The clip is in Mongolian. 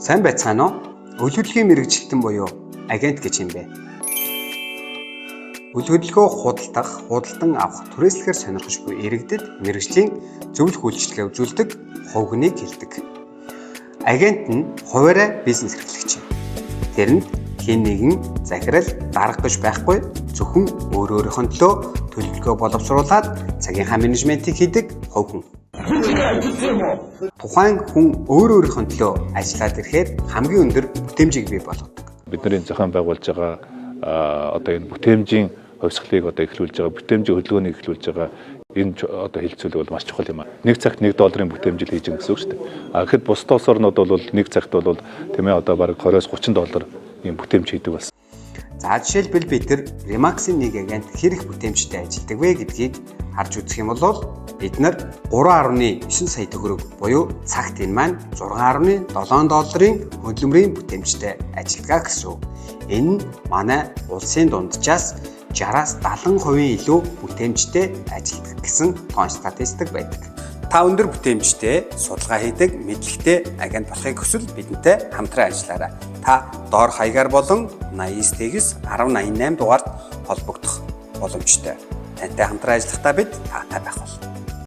Сайн байцгаана уу? Өл хөдөлгөөний мэрэгчлэн буюу агент гэж юм бэ. Өл хөдөлгөөн худалдан авах түрээслэхээр сонирхож буй иргэдэд мэрэгжлийн зөвлөх үйлчилгээ үзүүлдэг хувь хүнийг хэлдэг. Агент нь хуваарай бизнес эрхлэгч юм. Тэрэнд хэн нэгэн захирал дарга гэж байхгүй, зөвхөн өөрийнхөө төлөө төлөвлөгөө боловсруулад цагийнхаа менежментийг хийдэг хувь хүн. Тухайн хүн өөрийнхөө төлөө ажиллаад ирэхээр хамгийн өндөр бүтээмжийг бий болгодог. Бидний зохион байгуулж байгаа одоо энэ бүтээмжийн хувьсгалыг эхлүүлж байгаа, бүтээмжийн хөдөлгөөнийг эхлүүлж байгаа энэ хилцүүлэг бол маш чухал юм аа. Нэг цагт $1 бүтээмжил хийж гэнэ гэсэн үг шүү дээ. Гэхэд бусад улс орнууд бол нэг цагт бол тийм ээ бараг $20-30 ийм бүтээмж хийдэг болсон. За жишээлбэл бид нар Remax-ийн нэг агент хэрэг бүтээмжтэй ажилладаг вэ гэдгийг харж үзэх юм бол бид нар 3.9 сая төгрөг буюу цагт энэ маань $6.7 хөдөлмөрийн бүтээмжтэй ажилладаг гэсэн үг. Энэ нь манай улсын дунджаас 60-70% илүү бүтээмжтэй ажилладаг гэсэн тоон статистик байдаг. Та өндөр бүтээмжтэй судалгаа хийдэг мэдлэгтэй агент болохыг хүсвэл бидэнтэй хамтран ажиллаарай. Та доор хаягаар болон 89-18 дугаард холбогдох боломжтой. Тантай хамтран ажиллахдаа бид таатай байх болно.